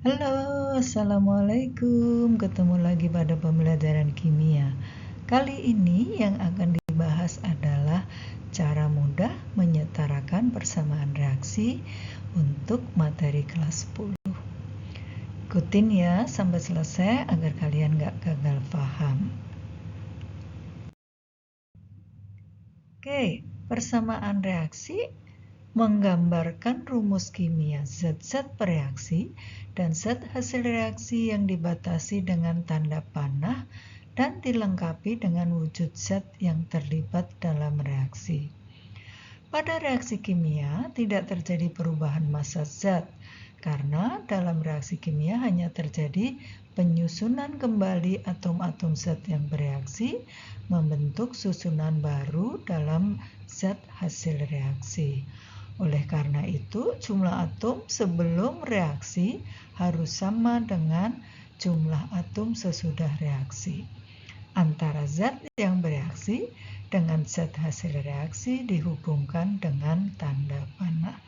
Halo, Assalamualaikum. Ketemu lagi pada pembelajaran kimia. Kali ini yang akan dibahas adalah cara mudah menyetarakan persamaan reaksi untuk materi kelas 10. Ikutin ya sampai selesai agar kalian gak gagal paham. Oke, persamaan reaksi menggambarkan rumus kimia zat-zat bereaksi dan zat hasil reaksi yang dibatasi dengan tanda panah dan dilengkapi dengan wujud zat yang terlibat dalam reaksi. Pada reaksi kimia tidak terjadi perubahan massa zat karena dalam reaksi kimia hanya terjadi penyusunan kembali atom-atom zat yang bereaksi membentuk susunan baru dalam zat hasil reaksi. Oleh karena itu, jumlah atom sebelum reaksi harus sama dengan jumlah atom sesudah reaksi. Antara zat yang bereaksi dengan zat hasil reaksi dihubungkan dengan tanda panah.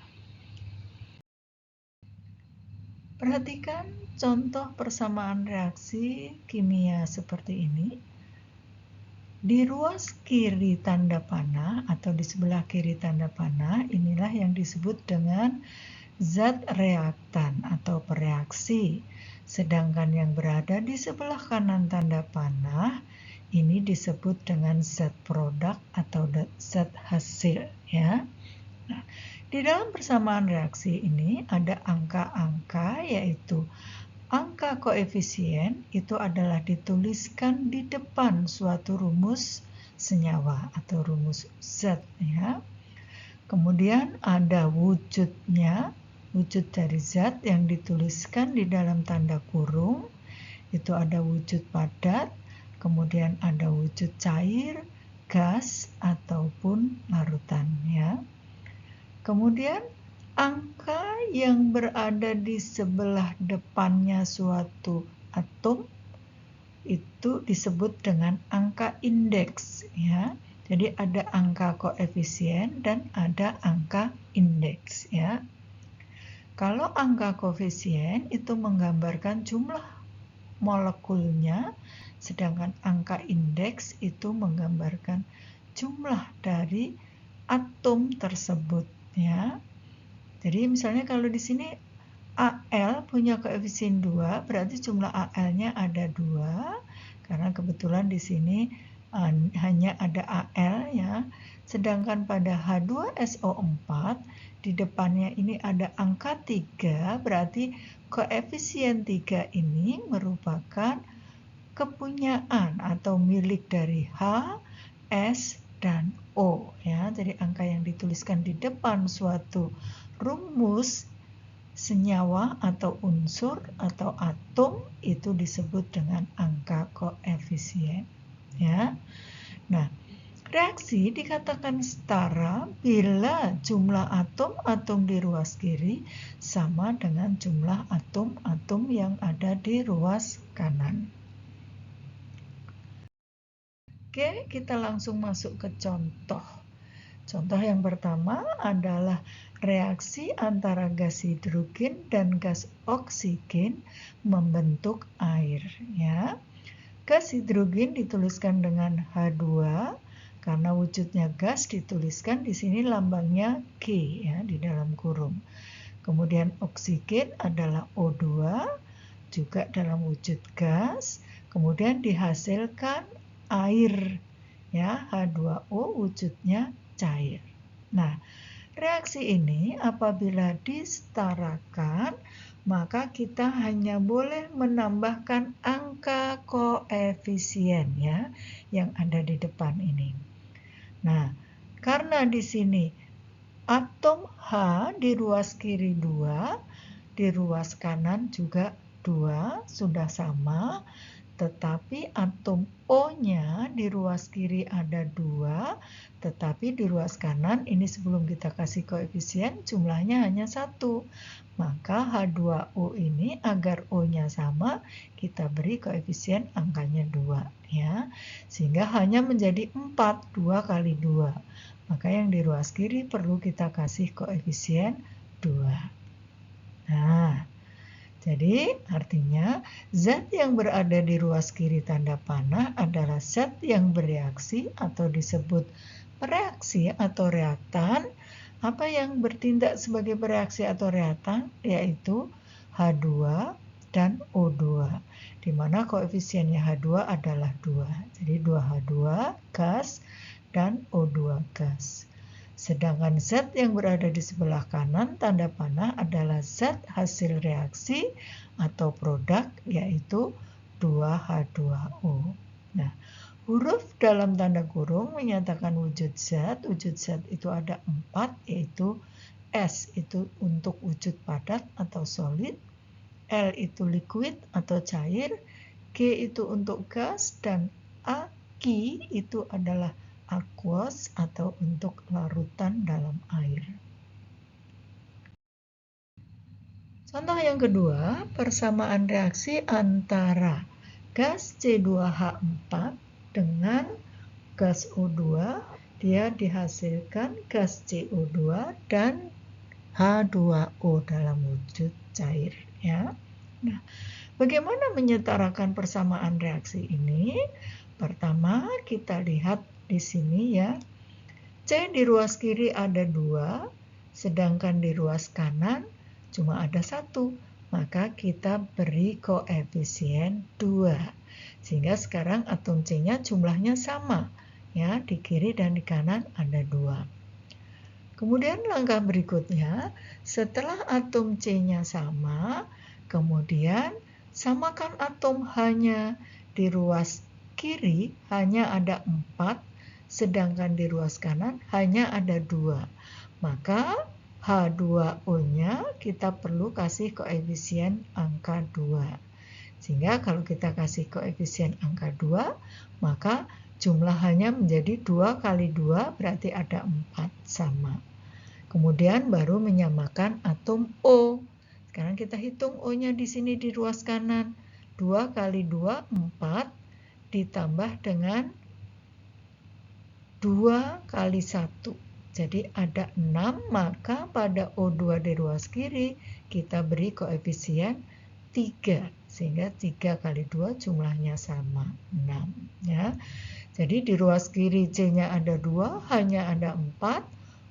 Perhatikan contoh persamaan reaksi kimia seperti ini. Di ruas kiri tanda panah atau di sebelah kiri tanda panah, inilah yang disebut dengan zat reaktan atau pereaksi. Sedangkan yang berada di sebelah kanan tanda panah, ini disebut dengan zat produk atau zat hasil. Ya. Nah, di dalam persamaan reaksi ini ada angka-angka, yaitu angka koefisien itu adalah dituliskan di depan suatu rumus senyawa atau rumus zat. Ya. Kemudian ada wujudnya, wujud dari zat yang dituliskan di dalam tanda kurung. Itu ada wujud padat, kemudian ada wujud cair, gas, ataupun larutan. Ya. Kemudian angka yang berada di sebelah depannya suatu atom itu disebut dengan angka indeks. Ya. Jadi ada angka koefisien dan ada angka indeks. Ya. Kalau angka koefisien itu menggambarkan jumlah molekulnya, sedangkan angka indeks itu menggambarkan jumlah dari atom tersebut. Ya. Jadi misalnya kalau di sini Al punya koefisien 2, berarti jumlah Al-nya ada 2, karena kebetulan di sini hanya ada Al ya. Sedangkan pada H2SO4 di depannya ini ada angka 3, berarti koefisien 3 ini merupakan kepunyaan atau milik dari H, S, dan O ya. Jadi angka yang dituliskan di depan suatu rumus senyawa atau unsur atau atom itu disebut dengan angka koefisien ya. Nah, reaksi dikatakan setara bila jumlah atom-atom di ruas kiri sama dengan jumlah atom-atom yang ada di ruas kanan. Oke, kita langsung masuk ke contoh. Contoh yang pertama adalah reaksi antara gas hidrogen dan gas oksigen membentuk air ya. Gas hidrogen dituliskan dengan H2 karena wujudnya gas dituliskan di sini lambangnya G ya di dalam kurung. Kemudian oksigen adalah O2 juga dalam wujud gas, kemudian dihasilkan air ya, H2O wujudnya cair. Nah, reaksi ini apabila disetarakan, maka kita hanya boleh menambahkan angka koefisien ya yang ada di depan ini. Nah, karena di sini atom H di ruas kiri 2, di ruas kanan juga 2, sudah sama. Tetapi atom O-nya di ruas kiri ada 2, tetapi di ruas kanan ini sebelum kita kasih koefisien jumlahnya hanya 1. Maka H2O ini agar O-nya sama, kita beri koefisien angkanya 2 ya. Sehingga hanya menjadi 4, 2 kali 2. Maka yang di ruas kiri perlu kita kasih koefisien 2. Nah, Jadi artinya zat yang berada di ruas kiri tanda panah adalah zat yang bereaksi atau disebut bereaksi atau reaktan. Apa yang bertindak sebagai bereaksi atau reaktan yaitu H2 dan O2, di mana koefisiennya H2 adalah 2. Jadi 2H2 gas dan O2 gas. Sedangkan zat yang berada di sebelah kanan tanda panah adalah zat hasil reaksi atau produk yaitu 2H2O. Nah, huruf dalam tanda kurung menyatakan wujud zat. Wujud zat itu ada 4, yaitu S itu untuk wujud padat atau solid, L itu liquid atau cair, G itu untuk gas, dan A, Q itu adalah aqueous atau untuk larutan dalam air. Contoh yang kedua, persamaan reaksi antara gas C2H4 dengan gas O2, dia dihasilkan gas CO2 dan H2O dalam wujud cair, ya. Nah, bagaimana menyetarakan persamaan reaksi ini? Pertama, kita lihat di sini ya. C di ruas kiri ada 2, sedangkan di ruas kanan cuma ada 1. Maka kita beri koefisien 2. Sehingga sekarang atom C-nya jumlahnya sama. Ya, di kiri dan di kanan ada 2. Kemudian langkah berikutnya, setelah atom C-nya sama, kemudian samakan atom H-nya. Di ruas kiri hanya ada 4, sedangkan di ruas kanan hanya ada 2. Maka H2O-nya kita perlu kasih koefisien angka 2. Sehingga kalau kita kasih koefisien angka 2, maka jumlah hanya menjadi 2 kali 2 berarti ada 4 sama. Kemudian baru menyamakan atom O. Sekarang kita hitung O-nya di sini di ruas kanan. 2 kali 2, 4, ditambah dengan 2 kali 1. Jadi ada 6, maka pada O2 di ruas kiri kita beri koefisien 3. Sehingga 3 kali 2 jumlahnya sama, 6. Ya. Jadi di ruas kiri C-nya ada 2, H-nya ada 4,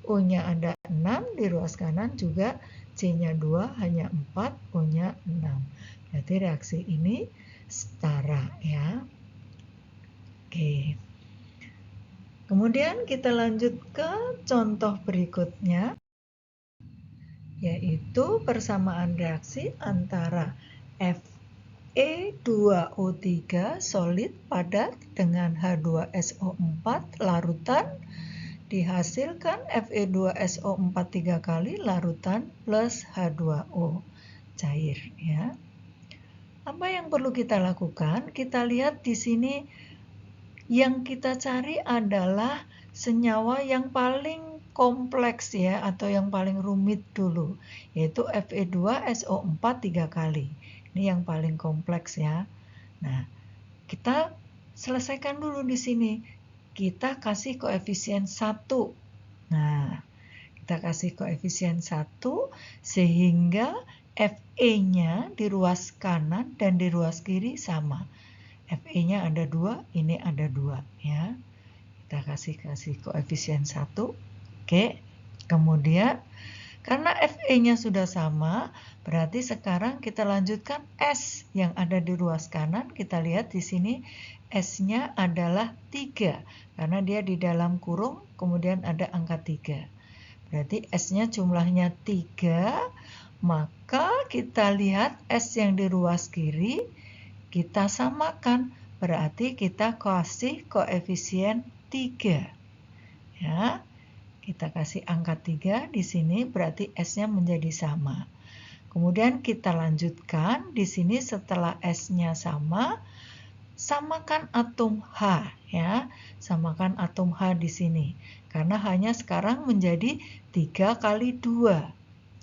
O-nya ada 6, di ruas kanan juga C-nya 2, H-nya 4, O-nya 6. Berarti reaksi ini setara ya. Oke. Kemudian kita lanjut ke contoh berikutnya, yaitu persamaan reaksi antara Fe2O3 solid padat dengan H2SO4 larutan, dihasilkan Fe2SO4 3 kali larutan plus H2O cair ya. Apa yang perlu kita lakukan? Kita lihat di sini yang kita cari adalah senyawa yang paling kompleks ya, atau yang paling rumit dulu, yaitu Fe2SO4 3 kali. Ini yang paling kompleks ya. Nah, kita selesaikan dulu di sini. Kita kasih koefisien 1. Nah, kita kasih koefisien 1 sehingga Fe-nya di ruas kanan dan di ruas kiri sama. Fe-nya ada 2, ini ada 2 ya. Kita kasih koefisien 1. Oke. Kemudian karena Fe-nya sudah sama, berarti sekarang kita lanjutkan S yang ada di ruas kanan. Kita lihat di sini S-nya adalah 3 karena dia di dalam kurung, kemudian ada angka 3. Berarti S-nya jumlahnya 3, maka kita lihat S yang di ruas kiri kita samakan, berarti kita kasih koefisien 3. Ya. Kita kasih angka 3 di sini, berarti S-nya menjadi sama. Kemudian kita lanjutkan di sini setelah S-nya sama, samakan atom H ya. Samakan atom H di sini. Karena hanya sekarang menjadi 3 kali 2.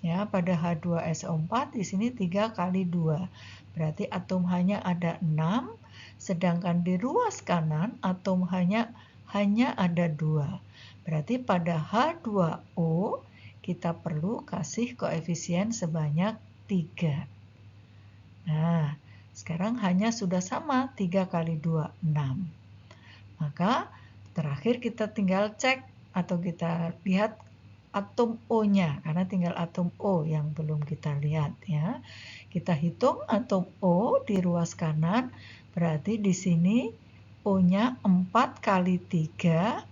Ya, pada H2SO4 di sini 3 kali 2. Berarti atom H-nya ada 6, sedangkan di ruas kanan atom H-nya hanya ada 2. Berarti pada H2O kita perlu kasih koefisien sebanyak 3. Nah, sekarang hanya sudah sama 3 kali 2, 6. Maka terakhir kita tinggal cek atau kita lihat atom O-nya, karena tinggal atom O yang belum kita lihat ya. Kita hitung atom O di ruas kanan, berarti di sini O-nya 4 kali 3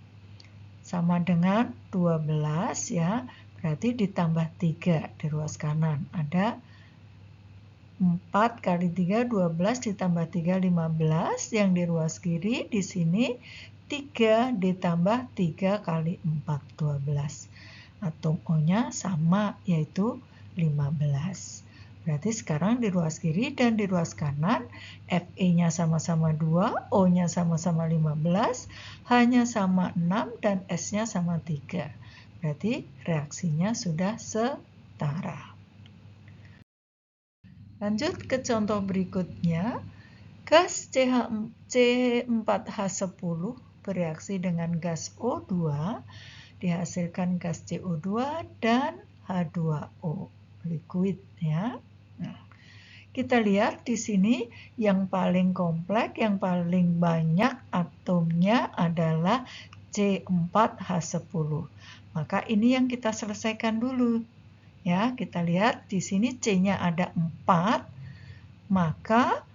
sama dengan 12 ya. Berarti ditambah 3 di ruas kanan. Ada 4 kali 3, 12 ditambah 3, 15. Yang di ruas kiri di sini 3 ditambah 3 kali 4, 12. Atom O-nya sama, yaitu 15. Berarti sekarang di ruas kiri dan di ruas kanan, Fe-nya sama-sama 2, O-nya sama-sama 15, H-nya sama 6, dan S-nya sama 3. Berarti reaksinya sudah setara. Lanjut ke contoh berikutnya. Gas C4H10 bereaksi dengan gas O2, dihasilkan gas CO2 dan H2O, liquid ya. Nah, kita lihat di sini yang paling kompleks, yang paling banyak atomnya adalah C4H10. Maka ini yang kita selesaikan dulu. Ya, kita lihat di sini C-nya ada 4, maka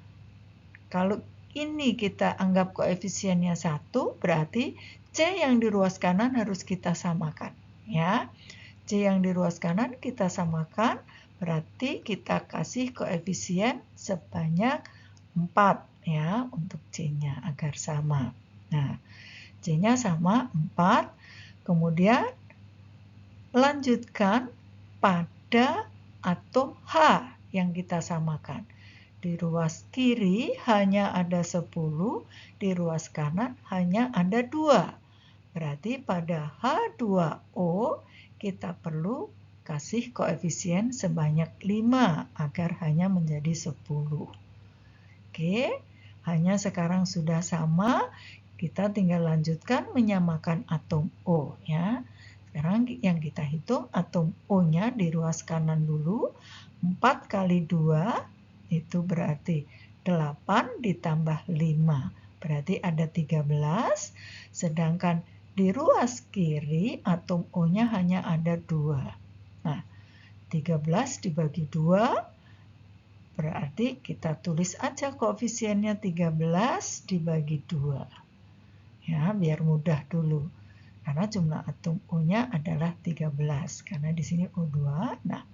kalau ini kita anggap koefisiennya 1, berarti C yang di ruas kanan harus kita samakan. Ya, C yang di ruas kanan kita samakan, berarti kita kasih koefisien sebanyak 4 ya untuk C-nya agar sama. Nah, C-nya sama 4, kemudian lanjutkan pada atom H yang kita samakan. Di ruas kiri hanya ada 10, di ruas kanan hanya ada 2. Berarti pada H2O kita perlu kasih koefisien sebanyak 5 agar hanya menjadi 10. Oke, hanya sekarang sudah sama, kita tinggal lanjutkan menyamakan atom O ya. Sekarang yang kita hitung atom O-nya di ruas kanan dulu. 4 kali 2 itu berarti 8 ditambah 5. Berarti ada 13. Sedangkan di ruas kiri atom O-nya hanya ada 2. Nah, 13 dibagi 2. Berarti kita tulis aja koefisiennya 13 dibagi 2. Ya, biar mudah dulu. Karena jumlah atom O-nya adalah 13, karena di sini O2. Nah,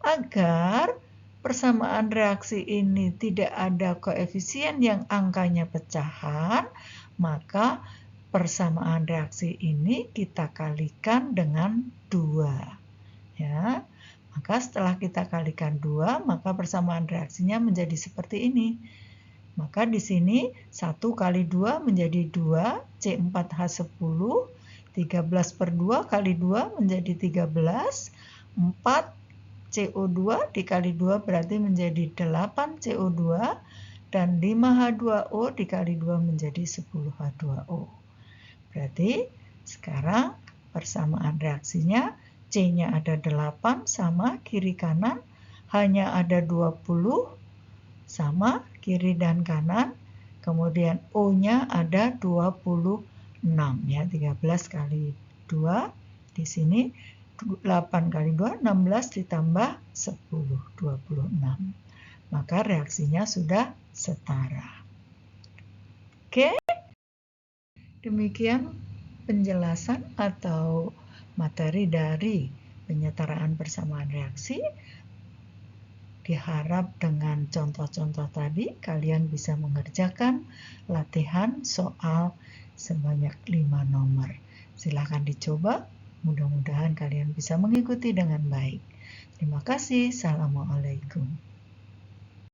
agar persamaan reaksi ini tidak ada koefisien yang angkanya pecahan, maka persamaan reaksi ini kita kalikan dengan 2. Ya, maka setelah kita kalikan 2, maka persamaan reaksinya menjadi seperti ini. Maka di sini 1 kali 2 menjadi 2, C4H10, 13 per 2 kali 2 menjadi 13, 4 CO2 dikali 2 berarti menjadi 8 CO2, dan 5 H2O dikali 2 menjadi 10 H2O. Berarti sekarang persamaan reaksinya, C-nya ada 8 sama kiri kanan, hanya ada 20 sama kiri dan kanan, kemudian O-nya ada 26 ya, 13 kali 2 di sini 8 kali 2 16 ditambah 10 26. Maka reaksinya sudah setara. Oke. Demikian penjelasan atau materi dari penyetaraan persamaan reaksi. Diharap dengan contoh-contoh tadi kalian bisa mengerjakan latihan soal sebanyak 5 nomor. Silakan dicoba, mudah-mudahan kalian bisa mengikuti dengan baik. Terima kasih. Assalamualaikum.